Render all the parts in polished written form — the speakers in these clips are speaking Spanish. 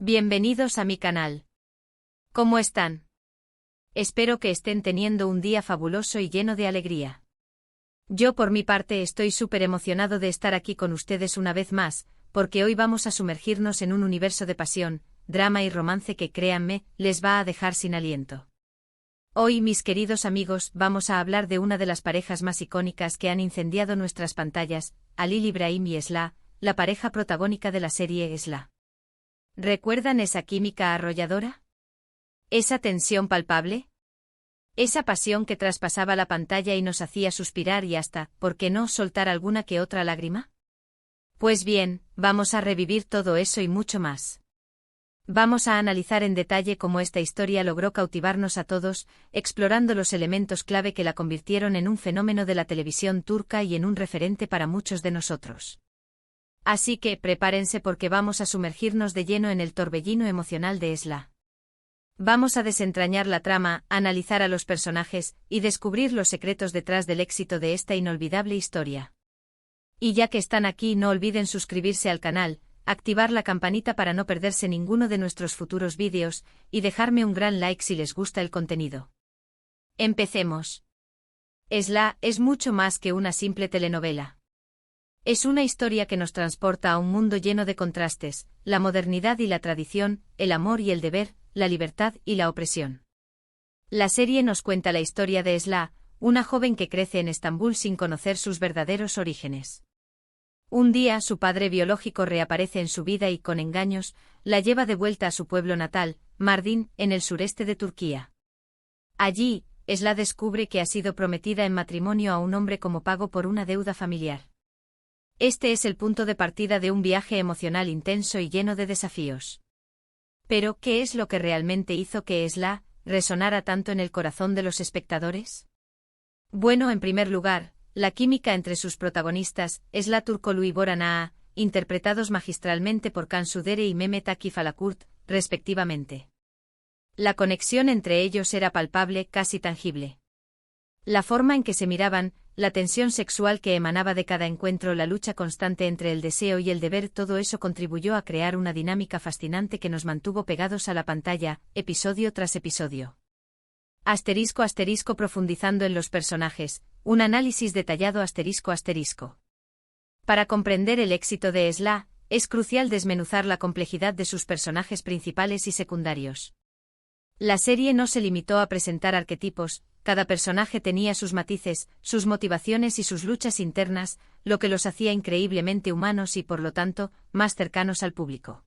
Bienvenidos a mi canal. ¿Cómo están? Espero que estén teniendo un día fabuloso y lleno de alegría. Yo por mi parte estoy súper emocionado de estar aquí con ustedes una vez más, porque hoy vamos a sumergirnos en un universo de pasión, drama y romance que, créanme, les va a dejar sin aliento. Hoy, mis queridos amigos, vamos a hablar de una de las parejas más icónicas que han incendiado nuestras pantallas, Halil Ibrahim y Esla, la pareja protagónica de la serie Esla. ¿Recuerdan esa química arrolladora? ¿Esa tensión palpable? Esa pasión que traspasaba la pantalla y nos hacía suspirar y hasta, ¿por qué no, soltar alguna que otra lágrima? Pues bien, vamos a revivir todo eso y mucho más. Vamos a analizar en detalle cómo esta historia logró cautivarnos a todos, explorando los elementos clave que la convirtieron en un fenómeno de la televisión turca y en un referente para muchos de nosotros. Así que prepárense porque vamos a sumergirnos de lleno en el torbellino emocional de Esla. Vamos a desentrañar la trama, analizar a los personajes y descubrir los secretos detrás del éxito de esta inolvidable historia. Y ya que están aquí, no olviden suscribirse al canal, activar la campanita para no perderse ninguno de nuestros futuros vídeos y dejarme un gran like si les gusta el contenido. Empecemos. Esla es mucho más que una simple telenovela. Es una historia que nos transporta a un mundo lleno de contrastes, la modernidad y la tradición, el amor y el deber, la libertad y la opresión. La serie nos cuenta la historia de Esla, una joven que crece en Estambul sin conocer sus verdaderos orígenes. Un día su padre biológico reaparece en su vida y con engaños, la lleva de vuelta a su pueblo natal, Mardin, en el sureste de Turquía. Allí, Esla descubre que ha sido prometida en matrimonio a un hombre como pago por una deuda familiar. Este es el punto de partida de un viaje emocional intenso y lleno de desafíos. Pero, ¿qué es lo que realmente hizo que Esla resonara tanto en el corazón de los espectadores? Bueno, en primer lugar, la química entre sus protagonistas, Esla Turkolu y Boran Ağa, interpretados magistralmente por Cansu Dere y Mehmet Akif Alakurt, respectivamente. La conexión entre ellos era palpable, casi tangible. La forma en que se miraban, la tensión sexual que emanaba de cada encuentro, la lucha constante entre el deseo y el deber, todo eso contribuyó a crear una dinámica fascinante que nos mantuvo pegados a la pantalla, episodio tras episodio. *** Profundizando en los personajes, un análisis detallado ***. Para comprender el éxito de Esla, es crucial desmenuzar la complejidad de sus personajes principales y secundarios. La serie no se limitó a presentar arquetipos, cada personaje tenía sus matices, sus motivaciones y sus luchas internas, lo que los hacía increíblemente humanos y por lo tanto, más cercanos al público.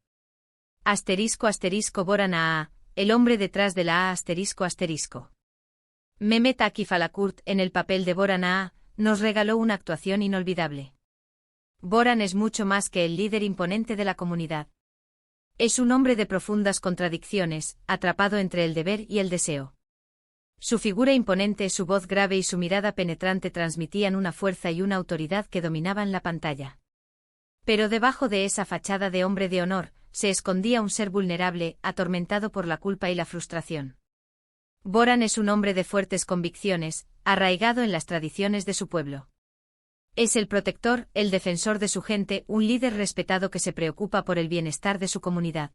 Boran Ağa, el hombre detrás de la A***. Mehmet Akif Alakurt, en el papel de Boran Ağa, nos regaló una actuación inolvidable. Boran es mucho más que el líder imponente de la comunidad. Es un hombre de profundas contradicciones, atrapado entre el deber y el deseo. Su figura imponente, su voz grave y su mirada penetrante transmitían una fuerza y una autoridad que dominaban la pantalla. Pero debajo de esa fachada de hombre de honor, se escondía un ser vulnerable, atormentado por la culpa y la frustración. Boran es un hombre de fuertes convicciones, arraigado en las tradiciones de su pueblo. Es el protector, el defensor de su gente, un líder respetado que se preocupa por el bienestar de su comunidad.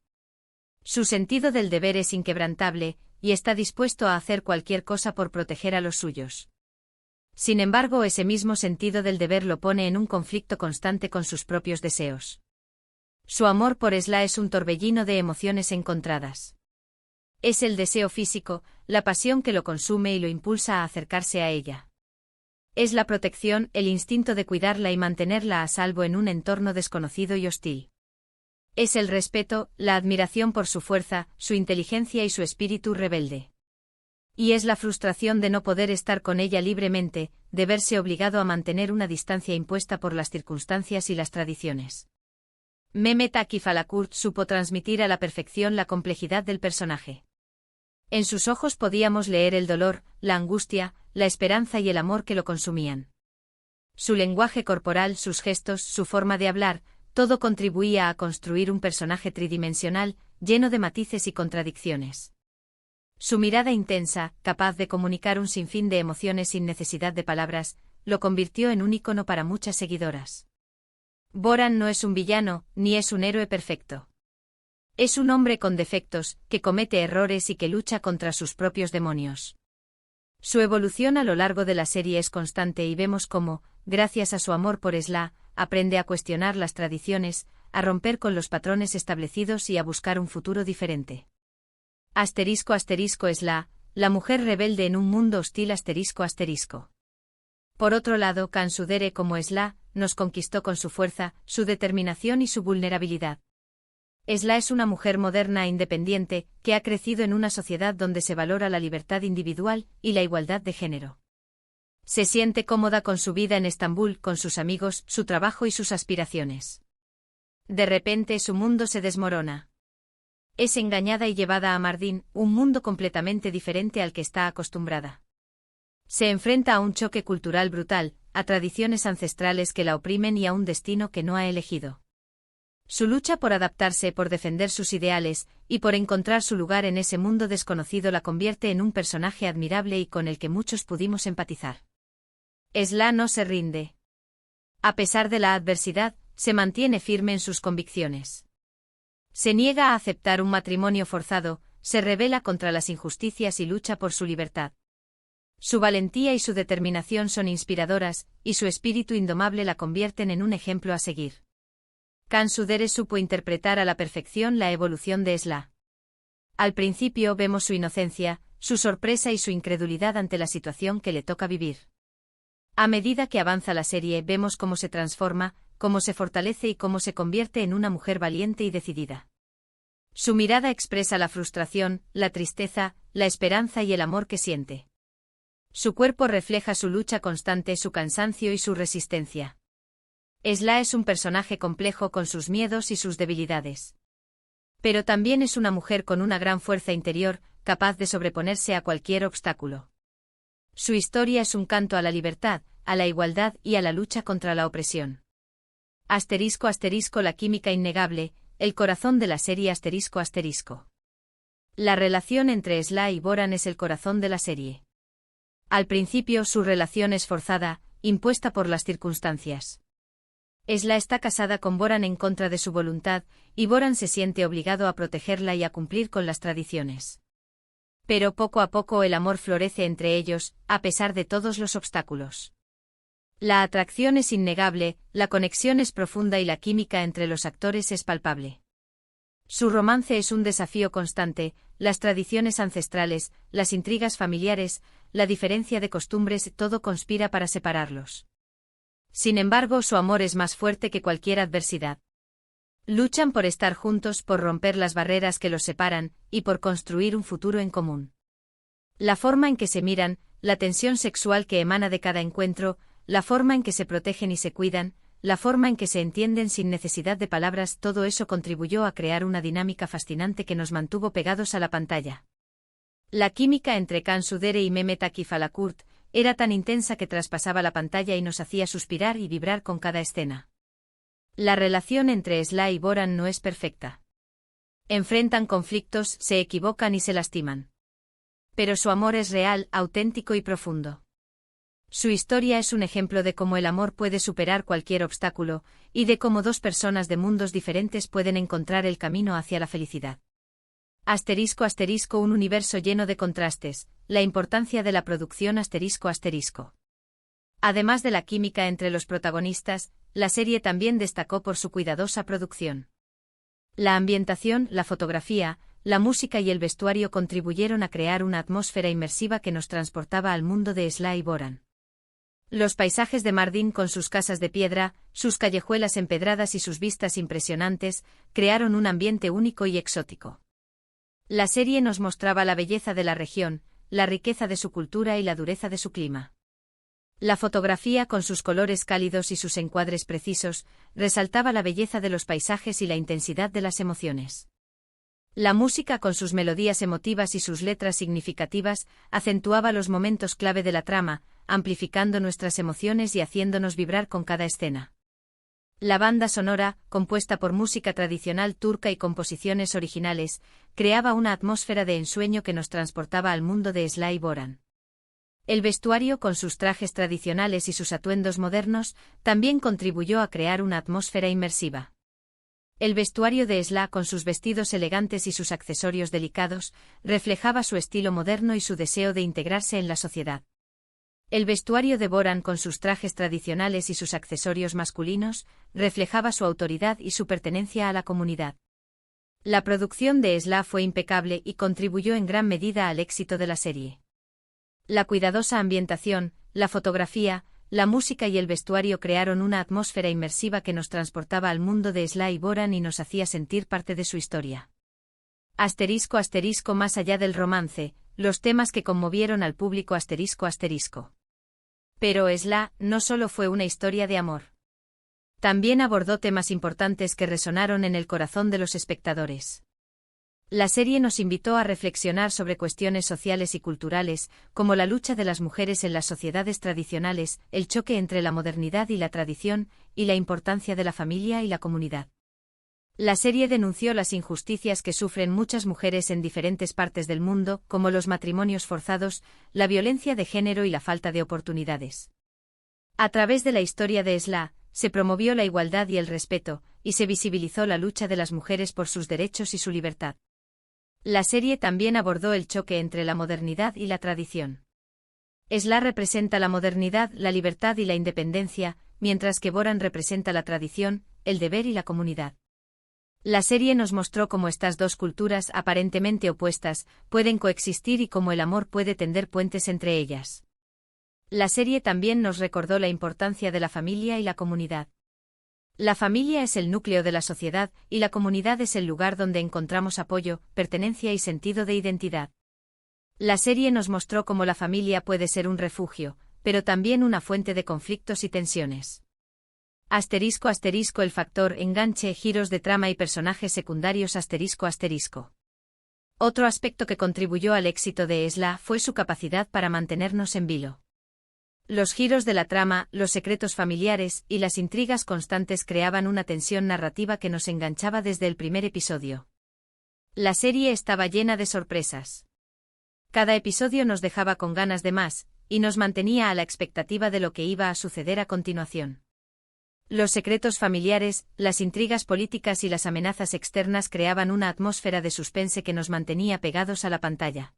Su sentido del deber es inquebrantable, y está dispuesto a hacer cualquier cosa por proteger a los suyos. Sin embargo, ese mismo sentido del deber lo pone en un conflicto constante con sus propios deseos. Su amor por Esla es un torbellino de emociones encontradas. Es el deseo físico, la pasión que lo consume y lo impulsa a acercarse a ella. Es la protección, el instinto de cuidarla y mantenerla a salvo en un entorno desconocido y hostil. Es el respeto, la admiración por su fuerza, su inteligencia y su espíritu rebelde. Y es la frustración de no poder estar con ella libremente, de verse obligado a mantener una distancia impuesta por las circunstancias y las tradiciones. Mehmet Akif Alakurt supo transmitir a la perfección la complejidad del personaje. En sus ojos podíamos leer el dolor, la angustia, la esperanza y el amor que lo consumían. Su lenguaje corporal, sus gestos, su forma de hablar, todo contribuía a construir un personaje tridimensional, lleno de matices y contradicciones. Su mirada intensa, capaz de comunicar un sinfín de emociones sin necesidad de palabras, lo convirtió en un ícono para muchas seguidoras. Boran no es un villano, ni es un héroe perfecto. Es un hombre con defectos, que comete errores y que lucha contra sus propios demonios. Su evolución a lo largo de la serie es constante y vemos cómo, gracias a su amor por Esla, aprende a cuestionar las tradiciones, a romper con los patrones establecidos y a buscar un futuro diferente. Esla, la mujer rebelde en un mundo hostil. Por otro lado, Kansudere como Esla, nos conquistó con su fuerza, su determinación y su vulnerabilidad. Esla es una mujer moderna e independiente, que ha crecido en una sociedad donde se valora la libertad individual y la igualdad de género. Se siente cómoda con su vida en Estambul, con sus amigos, su trabajo y sus aspiraciones. De repente su mundo se desmorona. Es engañada y llevada a Mardin, un mundo completamente diferente al que está acostumbrada. Se enfrenta a un choque cultural brutal, a tradiciones ancestrales que la oprimen y a un destino que no ha elegido. Su lucha por adaptarse, por defender sus ideales, y por encontrar su lugar en ese mundo desconocido la convierte en un personaje admirable y con el que muchos pudimos empatizar. Esla no se rinde. A pesar de la adversidad, se mantiene firme en sus convicciones. Se niega a aceptar un matrimonio forzado, se rebela contra las injusticias y lucha por su libertad. Su valentía y su determinación son inspiradoras, y su espíritu indomable la convierten en un ejemplo a seguir. Kansudere supo interpretar a la perfección la evolución de Esla. Al principio vemos su inocencia, su sorpresa y su incredulidad ante la situación que le toca vivir. A medida que avanza la serie vemos cómo se transforma, cómo se fortalece y cómo se convierte en una mujer valiente y decidida. Su mirada expresa la frustración, la tristeza, la esperanza y el amor que siente. Su cuerpo refleja su lucha constante, su cansancio y su resistencia. Esla es un personaje complejo con sus miedos y sus debilidades. Pero también es una mujer con una gran fuerza interior, capaz de sobreponerse a cualquier obstáculo. Su historia es un canto a la libertad, a la igualdad y a la lucha contra la opresión. La química innegable, el corazón de la serie ***. La relación entre Esla y Boran es el corazón de la serie. Al principio su relación es forzada, impuesta por las circunstancias. Esla está casada con Boran en contra de su voluntad, y Boran se siente obligado a protegerla y a cumplir con las tradiciones. Pero poco a poco el amor florece entre ellos, a pesar de todos los obstáculos. La atracción es innegable, la conexión es profunda y la química entre los actores es palpable. Su romance es un desafío constante, las tradiciones ancestrales, las intrigas familiares, la diferencia de costumbres, todo conspira para separarlos. Sin embargo, su amor es más fuerte que cualquier adversidad. Luchan por estar juntos, por romper las barreras que los separan, y por construir un futuro en común. La forma en que se miran, la tensión sexual que emana de cada encuentro, la forma en que se protegen y se cuidan, la forma en que se entienden sin necesidad de palabras, todo eso contribuyó a crear una dinámica fascinante que nos mantuvo pegados a la pantalla. La química entre Kansudere y Mehmet Akif Alakurt era tan intensa que traspasaba la pantalla y nos hacía suspirar y vibrar con cada escena. La relación entre Esla y Boran no es perfecta. Enfrentan conflictos, se equivocan y se lastiman. Pero su amor es real, auténtico y profundo. Su historia es un ejemplo de cómo el amor puede superar cualquier obstáculo, y de cómo dos personas de mundos diferentes pueden encontrar el camino hacia la felicidad. Un universo lleno de contrastes, la importancia de la producción ***. Además de la química entre los protagonistas, la serie también destacó por su cuidadosa producción. La ambientación, la fotografía, la música y el vestuario contribuyeron a crear una atmósfera inmersiva que nos transportaba al mundo de Esla y Boran. Los paisajes de Mardin con sus casas de piedra, sus callejuelas empedradas y sus vistas impresionantes, crearon un ambiente único y exótico. La serie nos mostraba la belleza de la región, la riqueza de su cultura y la dureza de su clima. La fotografía con sus colores cálidos y sus encuadres precisos, resaltaba la belleza de los paisajes y la intensidad de las emociones. La música con sus melodías emotivas y sus letras significativas, acentuaba los momentos clave de la trama, amplificando nuestras emociones y haciéndonos vibrar con cada escena. La banda sonora, compuesta por música tradicional turca y composiciones originales, creaba una atmósfera de ensueño que nos transportaba al mundo de Esla y Boran. El vestuario con sus trajes tradicionales y sus atuendos modernos, también contribuyó a crear una atmósfera inmersiva. El vestuario de Esla, con sus vestidos elegantes y sus accesorios delicados, reflejaba su estilo moderno y su deseo de integrarse en la sociedad. El vestuario de Boran, con sus trajes tradicionales y sus accesorios masculinos, reflejaba su autoridad y su pertenencia a la comunidad. La producción de Esla fue impecable y contribuyó en gran medida al éxito de la serie. La cuidadosa ambientación, la fotografía, la música y el vestuario crearon una atmósfera inmersiva que nos transportaba al mundo de Esla y Boran y nos hacía sentir parte de su historia. *** Más allá del romance, los temas que conmovieron al público ***. Pero Esla no solo fue una historia de amor. También abordó temas importantes que resonaron en el corazón de los espectadores. La serie nos invitó a reflexionar sobre cuestiones sociales y culturales, como la lucha de las mujeres en las sociedades tradicionales, el choque entre la modernidad y la tradición, y la importancia de la familia y la comunidad. La serie denunció las injusticias que sufren muchas mujeres en diferentes partes del mundo, como los matrimonios forzados, la violencia de género y la falta de oportunidades. A través de la historia de Esla, se promovió la igualdad y el respeto, y se visibilizó la lucha de las mujeres por sus derechos y su libertad. La serie también abordó el choque entre la modernidad y la tradición. Esla representa la modernidad, la libertad y la independencia, mientras que Boran representa la tradición, el deber y la comunidad. La serie nos mostró cómo estas dos culturas aparentemente opuestas pueden coexistir y cómo el amor puede tender puentes entre ellas. La serie también nos recordó la importancia de la familia y la comunidad. La familia es el núcleo de la sociedad, y la comunidad es el lugar donde encontramos apoyo, pertenencia y sentido de identidad. La serie nos mostró cómo la familia puede ser un refugio, pero también una fuente de conflictos y tensiones. *** El factor enganche, giros de trama y personajes secundarios ***. Otro aspecto que contribuyó al éxito de Esla fue su capacidad para mantenernos en vilo. Los giros de la trama, los secretos familiares y las intrigas constantes creaban una tensión narrativa que nos enganchaba desde el primer episodio. La serie estaba llena de sorpresas. Cada episodio nos dejaba con ganas de más, y nos mantenía a la expectativa de lo que iba a suceder a continuación. Los secretos familiares, las intrigas políticas y las amenazas externas creaban una atmósfera de suspense que nos mantenía pegados a la pantalla.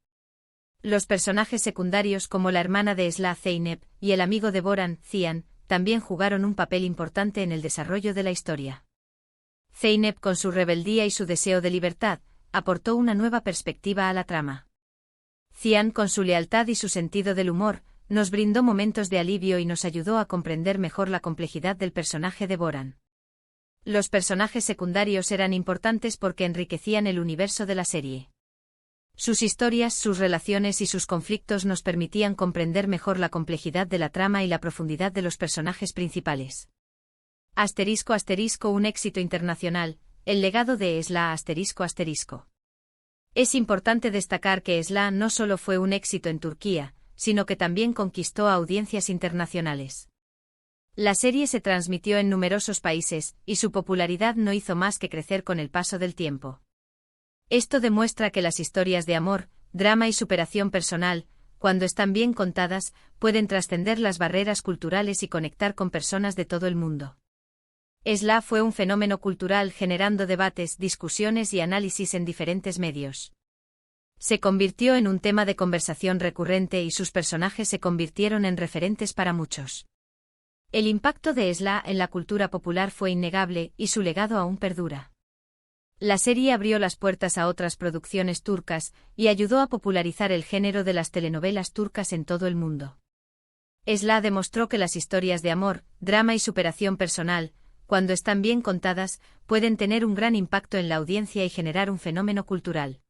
Los personajes secundarios como la hermana de Esla, Zeynep, y el amigo de Boran, Cihan, también jugaron un papel importante en el desarrollo de la historia. Zeynep, con su rebeldía y su deseo de libertad, aportó una nueva perspectiva a la trama. Cihan, con su lealtad y su sentido del humor, nos brindó momentos de alivio y nos ayudó a comprender mejor la complejidad del personaje de Boran. Los personajes secundarios eran importantes porque enriquecían el universo de la serie. Sus historias, sus relaciones y sus conflictos nos permitían comprender mejor la complejidad de la trama y la profundidad de los personajes principales. *** Un éxito internacional, el legado de Esla ***. Es importante destacar que Esla no solo fue un éxito en Turquía, sino que también conquistó a audiencias internacionales. La serie se transmitió en numerosos países, y su popularidad no hizo más que crecer con el paso del tiempo. Esto demuestra que las historias de amor, drama y superación personal, cuando están bien contadas, pueden trascender las barreras culturales y conectar con personas de todo el mundo. Esla fue un fenómeno cultural generando debates, discusiones y análisis en diferentes medios. Se convirtió en un tema de conversación recurrente y sus personajes se convirtieron en referentes para muchos. El impacto de Esla en la cultura popular fue innegable y su legado aún perdura. La serie abrió las puertas a otras producciones turcas y ayudó a popularizar el género de las telenovelas turcas en todo el mundo. Esla demostró que las historias de amor, drama y superación personal, cuando están bien contadas, pueden tener un gran impacto en la audiencia y generar un fenómeno cultural.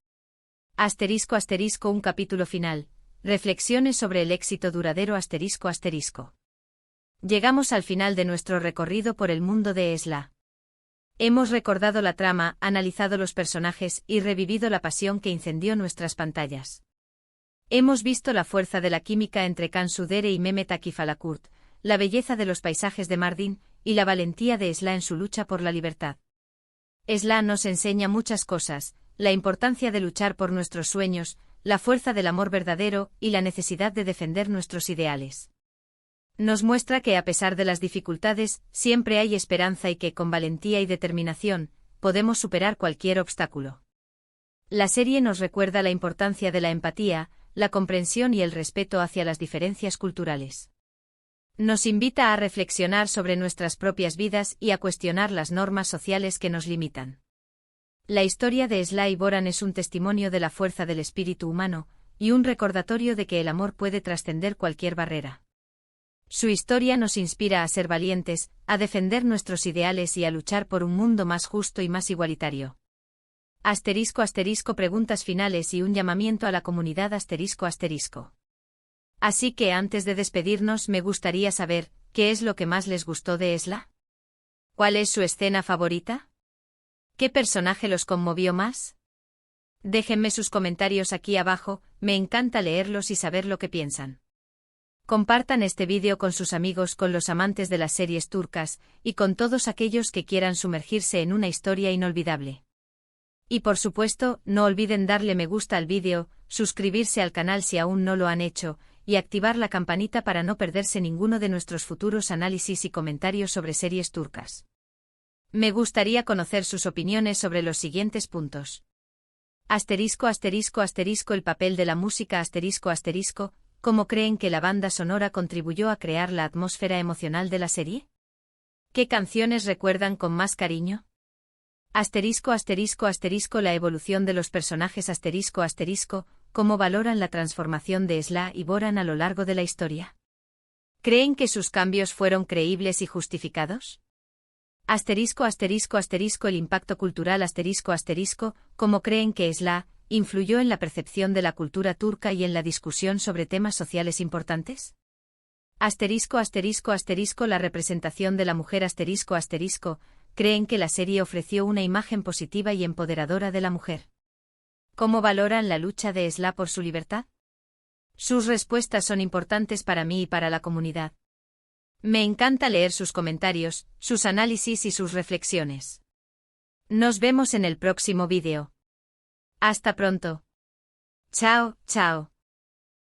*** Un capítulo final. Reflexiones sobre el éxito duradero ***. Llegamos al final de nuestro recorrido por el mundo de Esla. Hemos recordado la trama, analizado los personajes y revivido la pasión que incendió nuestras pantallas. Hemos visto la fuerza de la química entre Cansu Dere y Mehmet Akif Alakurt, la belleza de los paisajes de Mardin y la valentía de Esla en su lucha por la libertad. Esla nos enseña muchas cosas: la importancia de luchar por nuestros sueños, la fuerza del amor verdadero y la necesidad de defender nuestros ideales. Nos muestra que a pesar de las dificultades, siempre hay esperanza y que, con valentía y determinación, podemos superar cualquier obstáculo. La serie nos recuerda la importancia de la empatía, la comprensión y el respeto hacia las diferencias culturales. Nos invita a reflexionar sobre nuestras propias vidas y a cuestionar las normas sociales que nos limitan. La historia de Sly Boran es un testimonio de la fuerza del espíritu humano, y un recordatorio de que el amor puede trascender cualquier barrera. Su historia nos inspira a ser valientes, a defender nuestros ideales y a luchar por un mundo más justo y más igualitario. *** Preguntas finales y un llamamiento a la comunidad ***. Así que antes de despedirnos me gustaría saber, ¿qué es lo que más les gustó de Sly? ¿Cuál es su escena favorita? ¿Qué personaje los conmovió más? Déjenme sus comentarios aquí abajo, me encanta leerlos y saber lo que piensan. Compartan este vídeo con sus amigos, con los amantes de las series turcas, y con todos aquellos que quieran sumergirse en una historia inolvidable. Y por supuesto, no olviden darle me gusta al vídeo, suscribirse al canal si aún no lo han hecho, y activar la campanita para no perderse ninguno de nuestros futuros análisis y comentarios sobre series turcas. Me gustaría conocer sus opiniones sobre los siguientes puntos. ****El papel de la música ****, ¿cómo creen que la banda sonora contribuyó a crear la atmósfera emocional de la serie? ¿Qué canciones recuerdan con más cariño? ****La evolución de los personajes ¿cómo valoran la transformación de Sly y Boran a lo largo de la historia? ¿Creen que sus cambios fueron creíbles y justificados? El impacto cultural ¿cómo creen que Sly influyó en la percepción de la cultura turca y en la discusión sobre temas sociales importantes? La representación de la mujer ¿creen que la serie ofreció una imagen positiva y empoderadora de la mujer? ¿Cómo valoran la lucha de Sly por su libertad? Sus respuestas son importantes para mí y para la comunidad. Me encanta leer sus comentarios, sus análisis y sus reflexiones. Nos vemos en el próximo vídeo. Hasta pronto. Chao, chao.